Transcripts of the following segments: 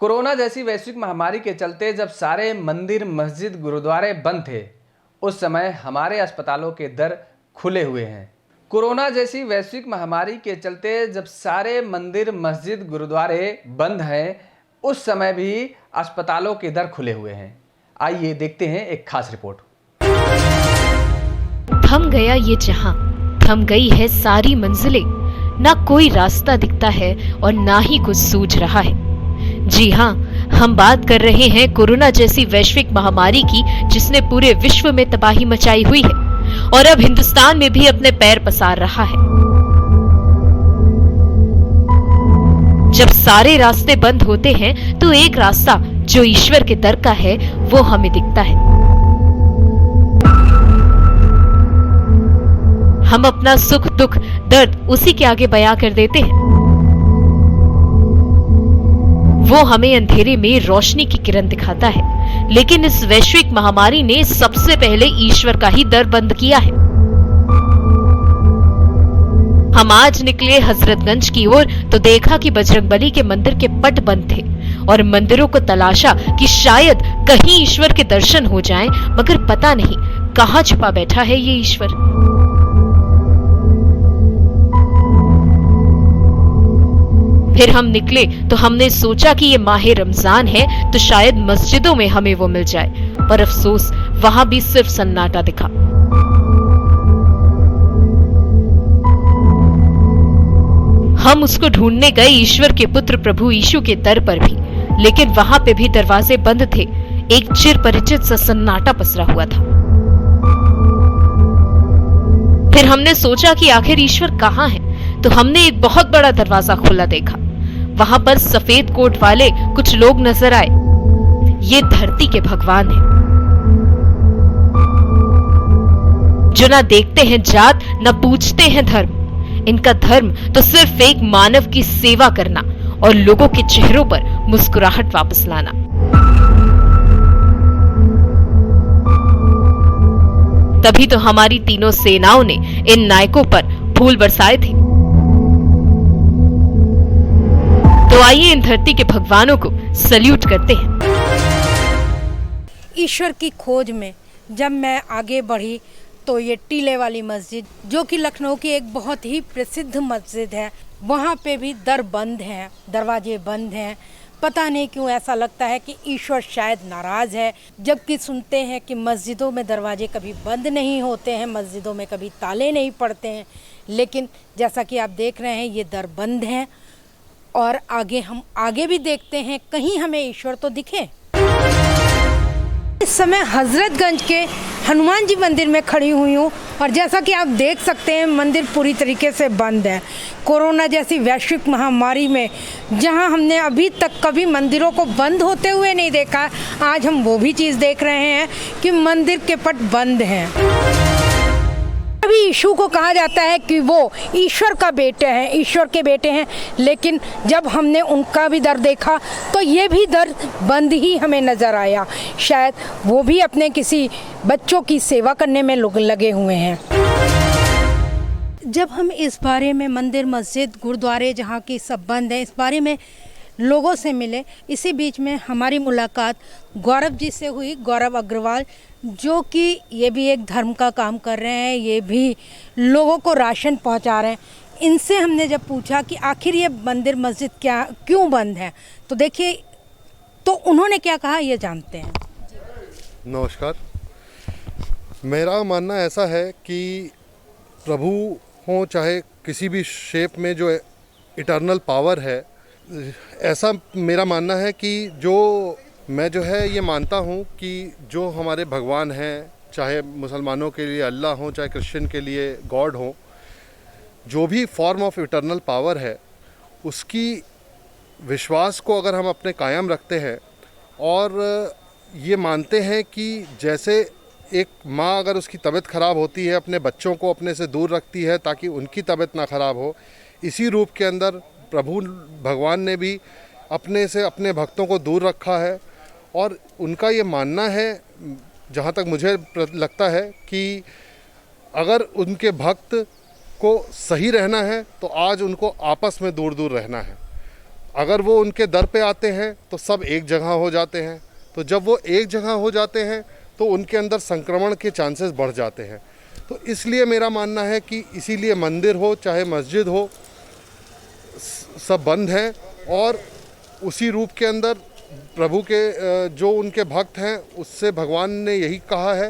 Corona जैसी वैश्विक महामारी के चलते जब सारे मंदिर, मस्जिद, गुरुद्वारे बंद थे, उस समय हमारे अस्पतालों के दर खुले हुए हैं। कोरोना जैसी वैश्विक महामारी के चलते जब सारे मंदिर, मस्जिद, गुरुद्वारे बंद हैं, उस समय भी अस्पतालों के दर खुले हुए हैं। आइए देखते हैं एक खास रिपोर्ट। थम गया ये जहां, थम गई है सारी मंजिलें, ना कोई रास्ता दिखता है और ना ही कुछ सूझ रहा है। जी हाँ, हम बात कर रहे हैं कोरोना जैसी वैश्विक महामारी की, जिसने पूरे विश्व में तबाही मचाई हुई है और अब हिंदुस्तान में भी अपने पैर पसार रहा है। जब सारे रास्ते बंद होते हैं तो एक रास्ता जो ईश्वर के दर का है वो हमें दिखता है। हम अपना सुख दुख दर्द उसी के आगे बयां कर देते हैं। वो हमें अंधेरे में रोशनी की किरण दिखाता है, लेकिन इस वैश्विक महामारी ने सबसे पहले ईश्वर का ही दर बंद किया है। हम आज निकले हजरतगंज की ओर तो देखा कि बजरंगबली के मंदिर के पट बंद थे और मंदिरों को तलाशा कि शायद कहीं ईश्वर के दर्शन हो जाएं, मगर पता नहीं कहां छुपा बैठा है ये ईश्वर। फिर हम निकले तो हमने सोचा कि ये माहे रमजान है तो शायद मस्जिदों में हमें वो मिल जाए, पर अफसोस वहां भी सिर्फ सन्नाटा दिखा। हम उसको ढूंढने गए ईश्वर के पुत्र प्रभु यीशु के दर पर भी, लेकिन वहां पे भी दरवाजे बंद थे। एक चिर परिचित सा सन्नाटा पसरा हुआ था। फिर हमने सोचा कि आखिर ईश्वर कहाँ है, तो हमने एक बहुत बड़ा दरवाजा खुला देखा। वहां पर सफेद कोट वाले कुछ लोग नजर आए। ये धरती के भगवान हैं, जो ना देखते हैं जात, ना पूछते हैं धर्म। इनका धर्म तो सिर्फ एक मानव की सेवा करना और लोगों के चेहरों पर मुस्कुराहट वापस लाना। तभी तो हमारी तीनों सेनाओं ने इन नायकों पर फूल बरसाए थे। तो आइए इन धरती के भगवानों को सल्यूट करते हैं। ईश्वर की खोज में जब मैं आगे बढ़ी तो ये टीले वाली मस्जिद, जो कि लखनऊ की एक बहुत ही प्रसिद्ध मस्जिद है, वहाँ पे भी दर बंद हैं, दरवाजे बंद हैं। पता नहीं क्यों ऐसा लगता है कि ईश्वर शायद नाराज़ है, जबकि सुनते हैं कि मस्जिदों में दरवाजे कभी बंद नहीं होते हैं, मस्जिदों में कभी ताले नहीं पड़ते हैं। लेकिन जैसा कि आप देख रहे हैं ये दर बंद हैं और हम आगे भी देखते हैं कहीं हमें ईश्वर तो दिखे। इस समय हजरतगंज के हनुमान जी मंदिर में खड़ी हुई हूँ और जैसा कि आप देख सकते हैं मंदिर पूरी तरीके से बंद है। कोरोना जैसी वैश्विक महामारी में जहाँ हमने अभी तक कभी मंदिरों को बंद होते हुए नहीं देखा, आज हम वो भी चीज़ देख रहे हैं कि मंदिर के पट बंद हैं। अभी यीशु को कहा जाता है कि वो ईश्वर का बेटे हैं, ईश्वर के बेटे हैं, लेकिन जब हमने उनका भी दर देखा तो ये भी दर बंद ही हमें नज़र आया। शायद वो भी अपने किसी बच्चों की सेवा करने में लगे हुए हैं। जब हम इस बारे में मंदिर, मस्जिद, गुरुद्वारे जहाँ की सब बंद है, इस बारे में लोगों से मिले, इसी बीच में हमारी मुलाकात गौरव जी से हुई। गौरव अग्रवाल, जो कि ये भी एक धर्म का काम कर रहे हैं, ये भी लोगों को राशन पहुंचा रहे हैं। इनसे हमने जब पूछा कि आखिर ये मंदिर, मस्जिद क्यों बंद है, तो देखिए तो उन्होंने क्या कहा, ये जानते हैं। नमस्कार। मेरा मानना ऐसा है कि प्रभु हो चाहे किसी भी शेप में जो इटर्नल पावर है, ऐसा मेरा मानना है कि मैं ये मानता हूँ कि जो हमारे भगवान हैं, चाहे मुसलमानों के लिए अल्लाह हो, चाहे क्रिश्चियन के लिए गॉड हो, जो भी फॉर्म ऑफ इटर्नल पावर है, उसकी विश्वास को अगर हम अपने कायम रखते हैं और ये मानते हैं कि जैसे एक माँ अगर उसकी तबीयत ख़राब होती है, अपने बच्चों को अपने से दूर रखती है ताकि उनकी तबीयत ना ख़राब हो, इसी रूप के अंदर प्रभु भगवान ने भी अपने से अपने भक्तों को दूर रखा है। और उनका ये मानना है, जहाँ तक मुझे लगता है, कि अगर उनके भक्त को सही रहना है तो आज उनको आपस में दूर दूर रहना है। अगर वो उनके दर पे आते हैं तो सब एक जगह हो जाते हैं, तो जब वो एक जगह हो जाते हैं तो उनके अंदर संक्रमण के चांसेस बढ़ जाते हैं। तो इसलिए मेरा मानना है कि इसीलिए मंदिर हो चाहे मस्जिद हो सब बंद हैं, और उसी रूप के अंदर प्रभु के जो उनके भक्त हैं उससे भगवान ने यही कहा है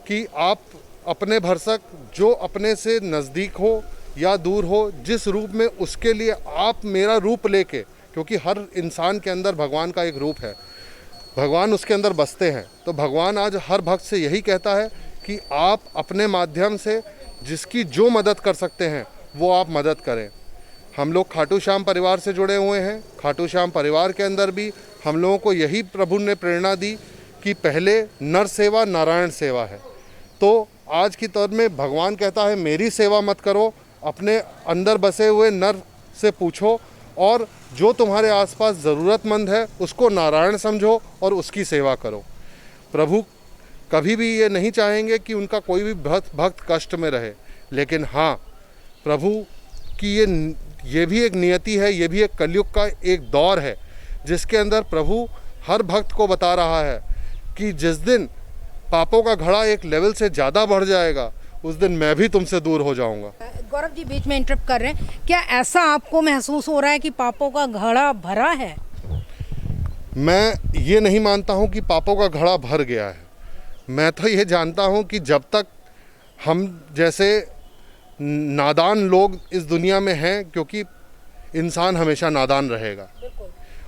कि आप अपने भरसक जो अपने से नज़दीक हो या दूर हो, जिस रूप में उसके लिए आप मेरा रूप लेके, क्योंकि हर इंसान के अंदर भगवान का एक रूप है, भगवान उसके अंदर बसते हैं। तो भगवान आज हर भक्त से यही कहता है कि आप अपने माध्यम से जिसकी जो मदद कर सकते हैं वो आप मदद करें। हम लोग खाटू श्याम परिवार से जुड़े हुए हैं। खाटू श्याम परिवार के अंदर भी हम लोगों को यही प्रभु ने प्रेरणा दी कि पहले नर सेवा नारायण सेवा है। तो आज की तौर में भगवान कहता है मेरी सेवा मत करो, अपने अंदर बसे हुए नर से पूछो, और जो तुम्हारे आसपास ज़रूरतमंद है उसको नारायण समझो और उसकी सेवा करो। प्रभु कभी भी ये नहीं चाहेंगे कि उनका कोई भी भक्त कष्ट में रहे, लेकिन हाँ, प्रभु की ये भी एक नियति है, ये भी एक कलयुग का एक दौर है जिसके अंदर प्रभु हर भक्त को बता रहा है कि जिस दिन पापों का घड़ा एक लेवल से ज़्यादा बढ़ जाएगा उस दिन मैं भी तुमसे दूर हो जाऊंगा। गौरव जी बीच में इंटरप्ट कर रहे हैं, क्या ऐसा आपको महसूस हो रहा है कि पापों का घड़ा भरा है? मैं ये नहीं मानता हूँ कि पापों का घड़ा भर गया है। मैं तो ये जानता हूँ कि जब तक हम जैसे नादान लोग इस दुनिया में हैं, क्योंकि इंसान हमेशा नादान रहेगा,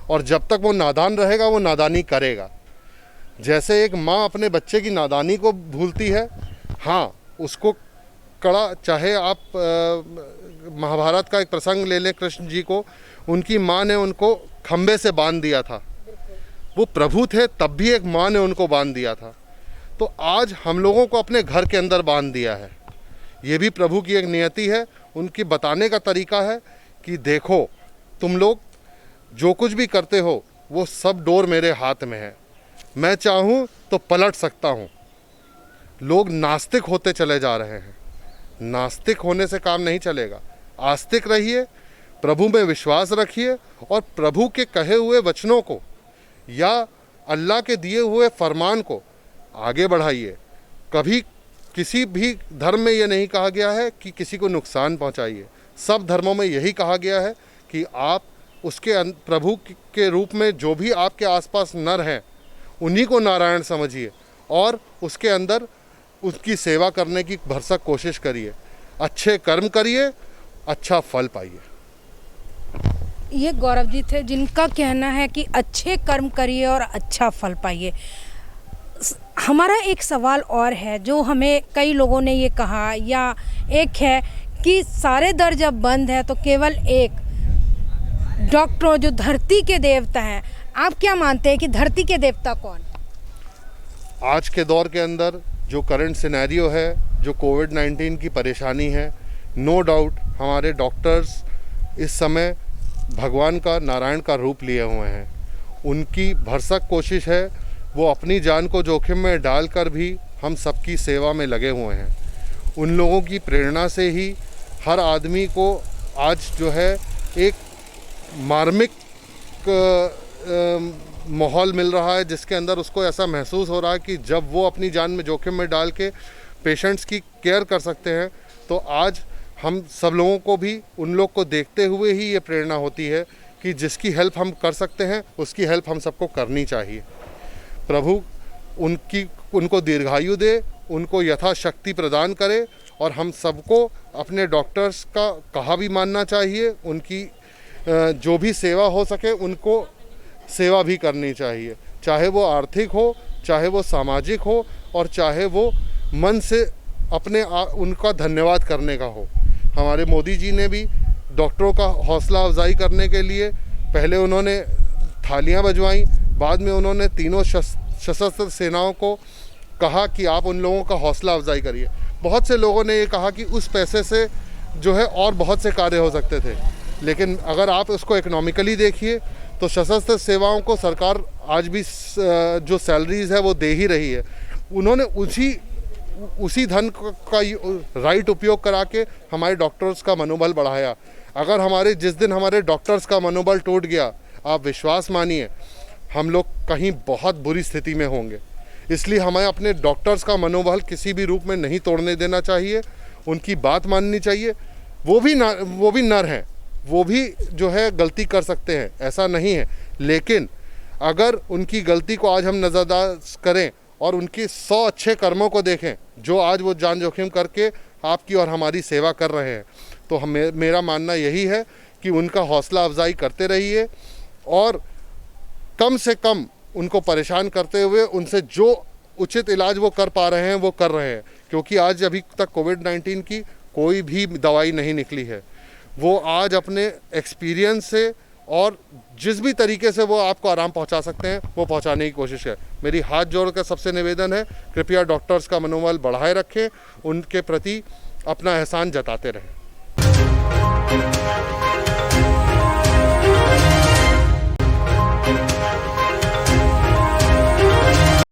और जब तक वो नादान रहेगा वो नादानी करेगा। जैसे एक माँ अपने बच्चे की नादानी को भूलती है, हाँ, उसको कड़ा, चाहे आप महाभारत का एक प्रसंग ले लें, कृष्ण जी को उनकी माँ ने उनको खंबे से बांध दिया था। वो प्रभु थे तब भी एक माँ ने उनको बांध दिया था। तो आज हम लोगों को अपने घर के अंदर बांध दिया है। ये भी प्रभु की एक नियति है, उनकी बताने का तरीका है कि देखो तुम लोग जो कुछ भी करते हो वो सब डोर मेरे हाथ में है, मैं चाहूँ तो पलट सकता हूँ। लोग नास्तिक होते चले जा रहे हैं, नास्तिक होने से काम नहीं चलेगा। आस्तिक रहिए, प्रभु में विश्वास रखिए और प्रभु के कहे हुए वचनों को या अल्लाह के दिए हुए फरमान को आगे बढ़ाइए। कभी किसी भी धर्म में ये नहीं कहा गया है कि किसी को नुकसान पहुंचाइए। सब धर्मों में यही कहा गया है कि आप उसके प्रभु के रूप में जो भी आपके आसपास नर हैं उन्हीं को नारायण समझिए और उसके अंदर उसकी सेवा करने की भरसक कोशिश करिए। अच्छे कर्म करिए, अच्छा फल पाइए। ये गौरव जी थे जिनका कहना है कि अच्छे कर्म करिए और अच्छा फल पाइए। हमारा एक सवाल और है जो हमें कई लोगों ने ये कहा, या एक है कि सारे दर जब बंद है तो केवल एक डॉक्टरों जो धरती के देवता हैं, आप क्या मानते हैं कि धरती के देवता कौन? आज के दौर के अंदर जो करंट सिनेरियो है, जो कोविड-19 की परेशानी है, नो डाउट हमारे डॉक्टर्स इस समय भगवान का, नारायण का रूप लिए हुए हैं। उनकी भरसक कोशिश है, वो अपनी जान को जोखिम में डालकर भी हम सबकी सेवा में लगे हुए हैं। उन लोगों की प्रेरणा से ही हर आदमी को आज जो है एक मार्मिक माहौल मिल रहा है, जिसके अंदर उसको ऐसा महसूस हो रहा है कि जब वो अपनी जान में जोखिम में डाल के पेशेंट्स की केयर कर सकते हैं, तो आज हम सब लोगों को भी उन लोग को देखते हुए ही ये प्रेरणा होती है कि जिसकी हेल्प हम कर सकते हैं उसकी हेल्प हम सबको करनी चाहिए। प्रभु उनको दीर्घायु दे, उनको यथाशक्ति प्रदान करे और हम सबको अपने डॉक्टर्स का कहा भी मानना चाहिए। उनकी जो भी सेवा हो सके उनको सेवा भी करनी चाहिए, चाहे वो आर्थिक हो, चाहे वो सामाजिक हो और चाहे वो मन से अपने उनका धन्यवाद करने का हो। हमारे मोदी जी ने भी डॉक्टरों का हौसला अफजाई करने के लिए पहले उन्होंने थालियां बजवाईं, बाद में उन्होंने तीनों सशस्त्र सेनाओं को कहा कि आप उन लोगों का हौसला अफजाई करिए। बहुत से लोगों ने ये कहा कि उस पैसे से जो है और बहुत से कार्य हो सकते थे, लेकिन अगर आप उसको इकोनॉमिकली देखिए तो सशस्त्र सेवाओं को सरकार आज भी जो सैलरीज है वो दे ही रही है। उन्होंने उसी धन का राइट उपयोग करा के हमारे डॉक्टर्स का मनोबल बढ़ाया। अगर जिस दिन हमारे डॉक्टर्स का मनोबल टूट गया, आप विश्वास मानिए हम लोग कहीं बहुत बुरी स्थिति में होंगे। इसलिए हमें अपने डॉक्टर्स का मनोबल किसी भी रूप में नहीं तोड़ने देना चाहिए, उनकी बात माननी चाहिए। वो भी नर हैं, वो भी जो है गलती कर सकते हैं, ऐसा नहीं है। लेकिन अगर उनकी गलती को आज हम नज़रअंदाज करें और उनके 100 अच्छे कर्मों को देखें जो आज वो जान जोखिम करके आपकी और हमारी सेवा कर रहे हैं, तो मेरा मानना यही है कि उनका हौसला अफजाई करते रहिए और कम से कम उनको परेशान करते हुए उनसे जो उचित इलाज वो कर पा रहे हैं वो कर रहे हैं। क्योंकि आज अभी तक कोविड-19 की कोई भी दवाई नहीं निकली है। वो आज अपने एक्सपीरियंस से और जिस भी तरीके से वो आपको आराम पहुंचा सकते हैं वो पहुंचाने की कोशिश है। मेरी हाथ जोड़कर सबसे निवेदन है, कृपया डॉक्टर्स का मनोबल बढ़ाए रखें, उनके प्रति अपना एहसान जताते रहें।